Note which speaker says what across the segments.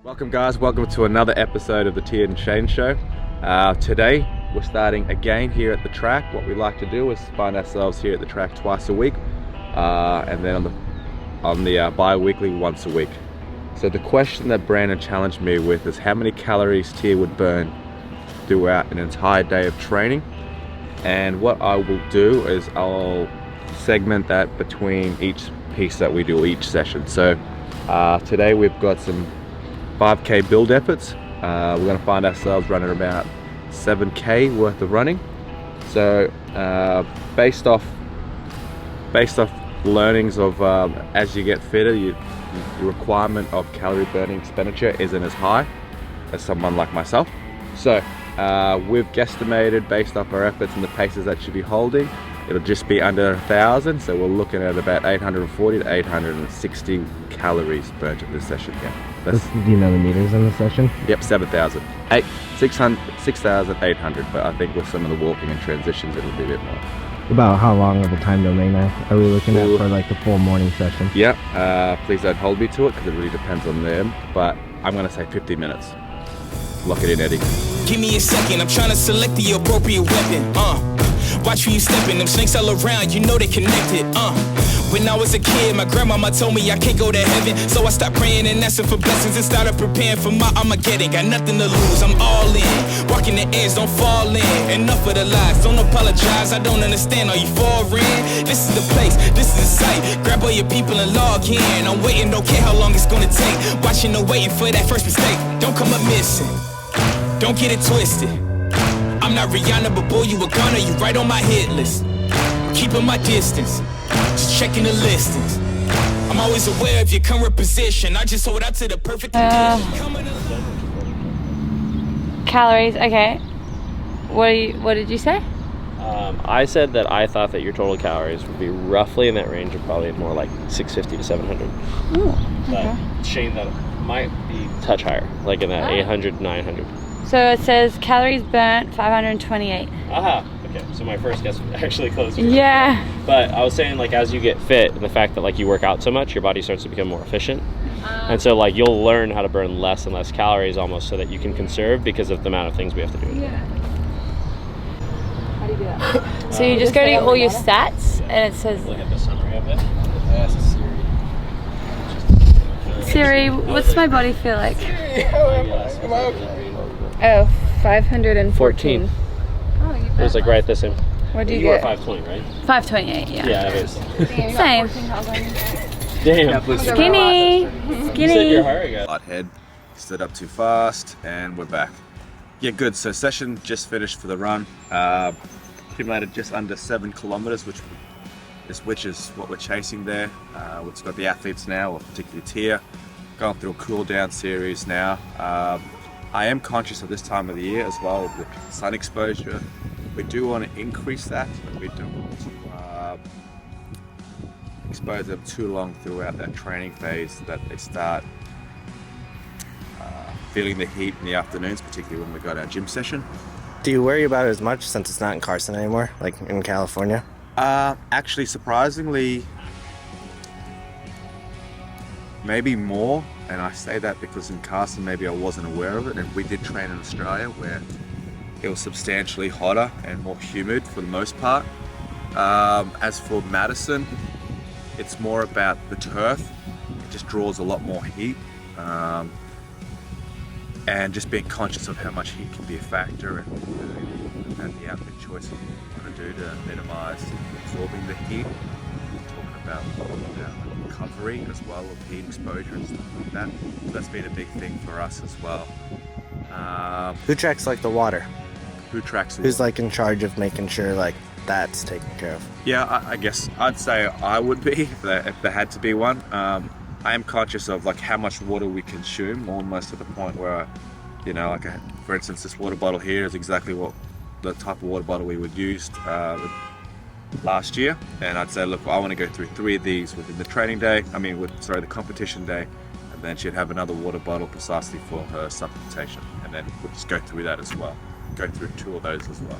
Speaker 1: Welcome guys, welcome to another episode of the Tia and Shane Show. Today we're starting again here at the track. What we like to do is find ourselves here at the track twice a week, and then on the bi-weekly once a week. So the question that Brandon challenged me with is how many calories Tia would burn throughout an entire day of training. And what I will do is I'll segment that between each piece that we do, each session. So today we've got some 5K build efforts. We're going to find ourselves running about 7K worth of running. So based off learnings of as you get fitter, the requirement of calorie burning expenditure isn't as high as someone like myself. So we've guesstimated based off our efforts and the paces that should be holding, it'll just be under 1,000. So we're looking at about 840 to 860 calories burnt in this session. Yeah.
Speaker 2: Do you know the meters in the session?
Speaker 1: Yep, 7,000. 6,800, but I think with some of the walking and transitions it'll be a bit more.
Speaker 2: About how long of a time domain are we looking at for like the full morning session?
Speaker 1: Yeah, please don't hold me to it because it really depends on them, but I'm going to say 50 minutes. Lock it in, Eddie.
Speaker 3: Give me a second, I'm trying to select the appropriate weapon. Watch where you stepping, them snakes all around, you know they connected. When I was a kid, my grandmama told me I can't go to heaven, so I stopped praying and asking for blessings and started preparing for my Armageddon. Got nothing to lose, I'm all in. Walking the edge, don't fall in. Enough of the lies, don't apologize, I don't understand, are you foreign? This is the place, this is the site. Grab all your people and log in. I'm waiting, don't care how long it's gonna take. Watching and waiting for that first mistake. Don't come up missing, don't get it twisted. I'm not Rihanna, but boy, you a gunner, you right on my hit list. I'm keeping my distance, just checking the listings. I'm always aware of your current position. I just hold out to the perfect condition.
Speaker 4: Calories, okay. What did you say?
Speaker 5: I said that I thought that your total calories would be roughly in that range of probably more like 650 to 700.
Speaker 4: Ooh, okay.
Speaker 5: But Shane, that might be a touch higher, like in that 800, 900.
Speaker 4: So it says calories burnt 528.
Speaker 5: Aha, okay, so my first guess was actually closer.
Speaker 4: Yeah.
Speaker 5: But I was saying, like, as you get fit and the fact that like you work out so much, your body starts to become more efficient. And so like you'll learn how to burn less and less calories almost so that you can conserve because of the amount of things we have to do.
Speaker 4: Yeah. How do you do that? So you just go to all your stats and it says...
Speaker 5: Look at the summary of it.
Speaker 4: Siri, what's my body feel like? Oh, 514.
Speaker 5: It was like right this in.
Speaker 4: What do you
Speaker 5: get?
Speaker 4: get?
Speaker 5: 520, right?
Speaker 4: 528, yeah.
Speaker 5: Yeah, it is.
Speaker 4: Same.
Speaker 5: Damn.
Speaker 4: Skinny.
Speaker 5: You said you're hurry, guys.
Speaker 1: Hot head, stood up too fast, and we're back. Yeah, good. So session just finished for the run. Accumulated just under 7 kilometers, which is what we're chasing there. We've got the athletes now, or particularly Tia, going through a cool down series now. I am conscious of this time of the year as well with sun exposure. We do want to increase that, but we don't want to expose them too long throughout that training phase that they start feeling the heat in the afternoons, particularly when we got our gym session.
Speaker 2: Do you worry about it as much since it's not in Carson anymore, like in California?
Speaker 1: Actually, surprisingly, maybe more. And I say that because in Carson maybe I wasn't aware of it, and we did train in Australia where it was substantially hotter and more humid for the most part. As for Madison, it's more about the turf. It just draws a lot more heat, and just being conscious of how much heat can be a factor, and the outfit choice of what you want to do to minimize absorbing the heat. Talking about recovery as well of heat exposure and stuff like that. So that's been a big thing for us as well.
Speaker 2: Who tracks like the water? Who's like in charge of making sure like that's taken care of?
Speaker 1: Yeah, I guess I'd say I would be if there had to be one. I am conscious of like how much water we consume, almost to the point where, you know, like for instance, this water bottle here is exactly what the type of water bottle we would use last year, and I'd say, look, I want to go through 3 of these within the training day. The competition day, and then she'd have another water bottle precisely for her supplementation, and then we'll just go through that as well. Go through 2 of those as well.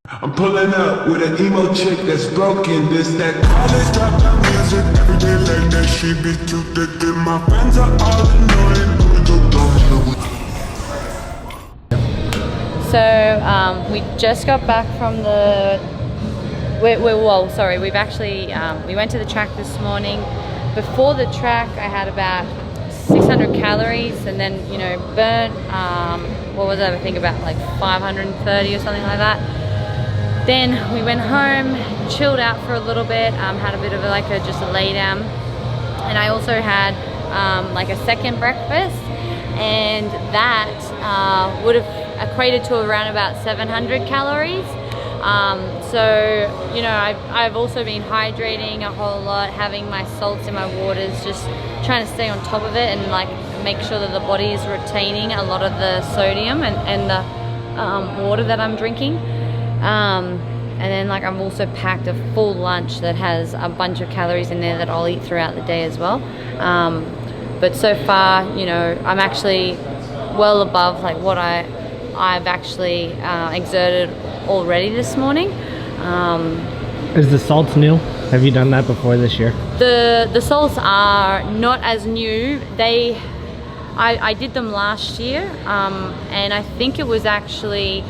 Speaker 6: I'm pulling up with an emo chick that's broken. This, that college dropout music. Every day like that, she be too thick. My friends are all annoying.
Speaker 4: So we just got back from the. We've actually we went to the track this morning. Before the track, I had about 600 calories, and then burnt. What was it? I think about like 530 or something like that. Then we went home, chilled out for a little bit, had a bit of just a lay down, and I also had like a second breakfast, and that would have equated to around about 700 calories. So I've also been hydrating a whole lot, having my salts in my waters, just trying to stay on top of it and like make sure that the body is retaining a lot of the sodium and the water that I'm drinking. And then like I've also packed a full lunch that has a bunch of calories in there that I'll eat throughout the day as well. But so far, I'm actually well above like what I've actually exerted already this morning.
Speaker 2: Is the salts new? Have you done that before this year?
Speaker 4: The salts are not as new. I did them last year, and I think it was actually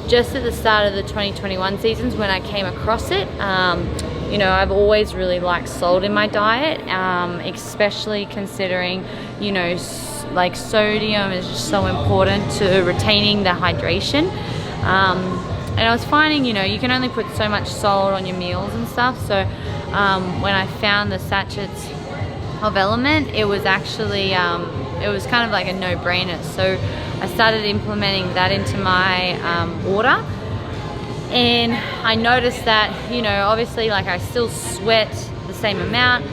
Speaker 4: just at the start of the 2021 seasons when I came across it. I've always really liked salt in my diet, especially considering, like sodium is just so important to retaining the hydration. And I was finding, you can only put so much salt on your meals and stuff. So when I found the sachets of Element, it was actually, it was kind of like a no-brainer. So I started implementing that into my water. And I noticed that, obviously like I still sweat the same amount,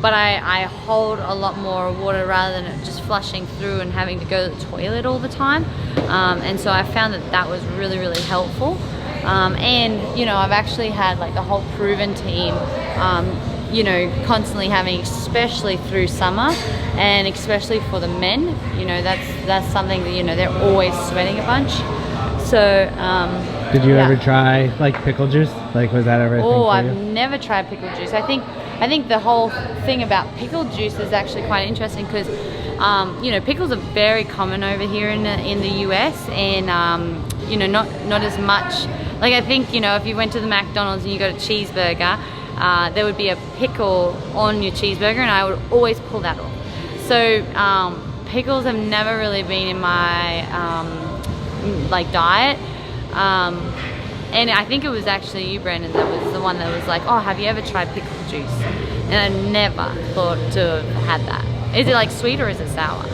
Speaker 4: but I hold a lot more water rather than it just flushing through and having to go to the toilet all the time. And so I found that was really, really helpful. And, I've actually had like the whole Proven team, constantly having, especially through summer and especially for the men, that's something that, they're always sweating a bunch. So,
Speaker 2: did you ever try like pickle juice? Like, was that ever a thing for you?
Speaker 4: I've never tried pickle juice. I think the whole thing about pickle juice is actually quite interesting because, pickles are very common over here in the US, and not as much. Like I think if you went to the McDonald's and you got a cheeseburger, there would be a pickle on your cheeseburger, and I would always pull that off. So pickles have never really been in my diet. And I think it was actually you, Brandon, that was the one that was like, oh, have you ever tried pickle juice? And I never thought to have had that. Is it like sweet or is it sour?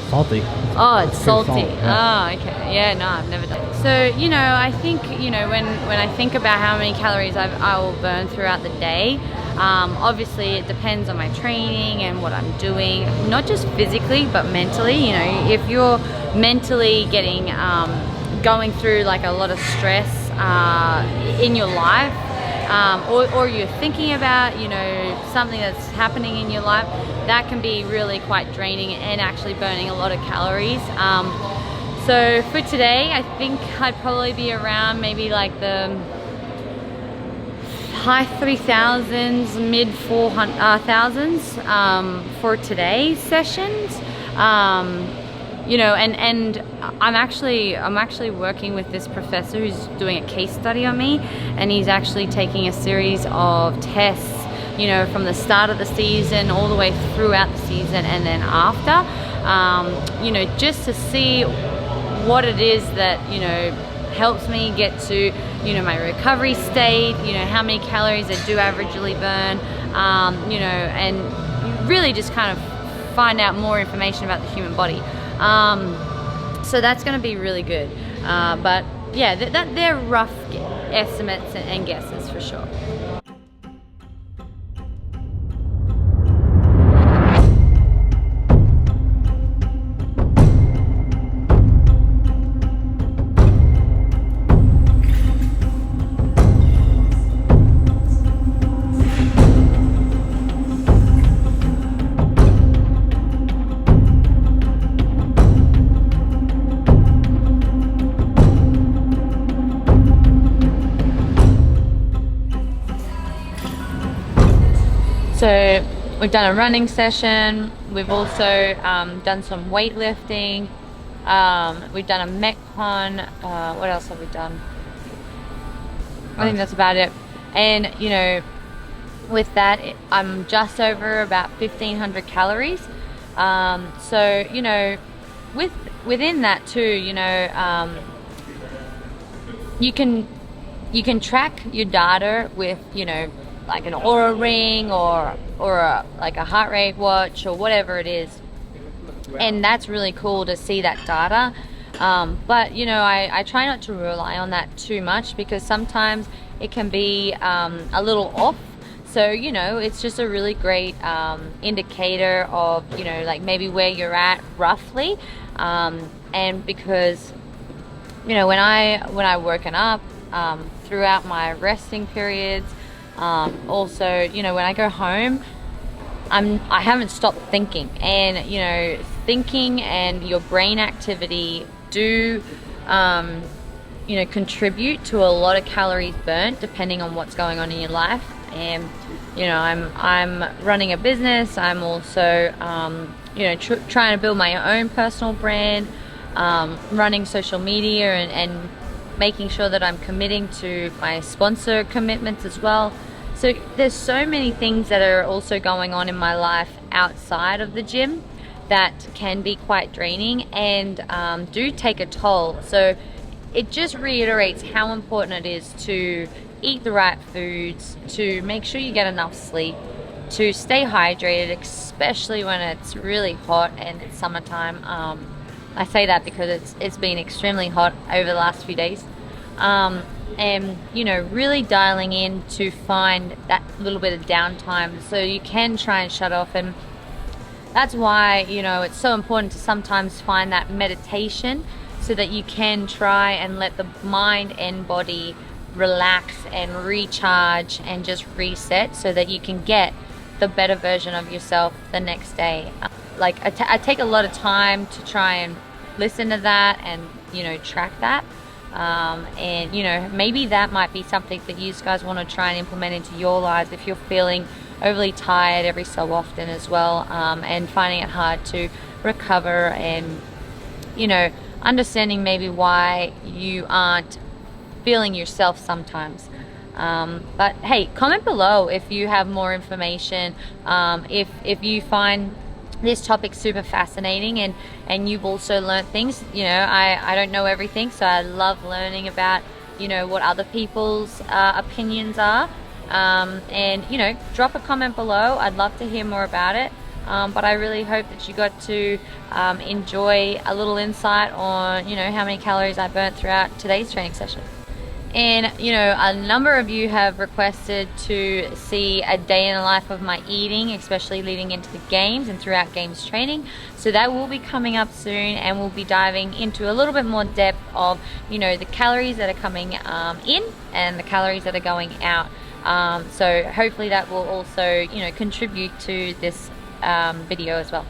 Speaker 2: Salty.
Speaker 4: Oh, it's salty.
Speaker 2: Salt, yeah.
Speaker 4: Oh, okay. Yeah, no, I've never done it. So, I think, when I think about how many calories I will burn throughout the day, obviously it depends on my training and what I'm doing, not just physically, but mentally. If you're mentally getting, going through like a lot of stress in your life, or you're thinking about something that's happening in your life, that can be really quite draining and actually burning a lot of calories. So for today, I think I'd probably be around maybe like the high 3,000s, mid 4,000s for today's sessions. And I'm actually working with this professor who's doing a case study on me, and he's actually taking a series of tests, from the start of the season all the way throughout the season and then after, just to see what it is that, helps me get to, my recovery state, how many calories I do averagely burn, and really just kind of find out more information about the human body. So that's going to be really good. But yeah, they're rough estimates and guesses for sure. So we've done a running session. We've also done some weightlifting. We've done a Metcon. What else have we done? I think that's about it. And you know, with that, I'm just over about 1,500 calories. So you know, within that too, you know, you can track your data with, you know, like an Aura ring or like a heart rate watch or whatever it is, and that's really cool to see that data. But you know, I try not to rely on that too much, because sometimes it can be a little off. So you know, it's just a really great indicator of, you know, like maybe where you're at roughly. And because, you know, when I woken up, throughout my resting periods, also, you know, when I go home, I haven't stopped thinking. And you know, thinking and your brain activity do you know, contribute to a lot of calories burnt depending on what's going on in your life. And you know, I'm running a business. I'm also you know, trying to build my own personal brand, running social media, and making sure that I'm committing to my sponsor commitments as well. So there's so many things that are also going on in my life outside of the gym that can be quite draining and do take a toll. So it just reiterates how important it is to eat the right foods, to make sure you get enough sleep, to stay hydrated, especially when it's really hot and it's summertime. I say that because it's been extremely hot over the last few days. And you know, really dialing in to find that little bit of downtime so you can try and shut off. And that's why, you know, it's so important to sometimes find that meditation so that you can try and let the mind and body relax and recharge and just reset, so that you can get the better version of yourself the next day. Like I take a lot of time to try and listen to that and, you know, track that. And you know, maybe that might be something that you guys want to try and implement into your lives if you're feeling overly tired every so often as well, and finding it hard to recover, and you know, understanding maybe why you aren't feeling yourself sometimes. But hey, comment below if you have more information, if you find this topic super fascinating and you've also learned things. You know, I don't know everything, so I love learning about, you know, what other people's opinions are. And you know, drop a comment below. I'd love to hear more about it. But I really hope that you got to enjoy a little insight on, you know, how many calories I burnt throughout today's training session. And you know, a number of you have requested to see a day in the life of my eating, especially leading into the games and throughout games training. So that will be coming up soon, and we'll be diving into a little bit more depth of, you know, the calories that are coming in and the calories that are going out. So hopefully that will also, you know, contribute to this video as well.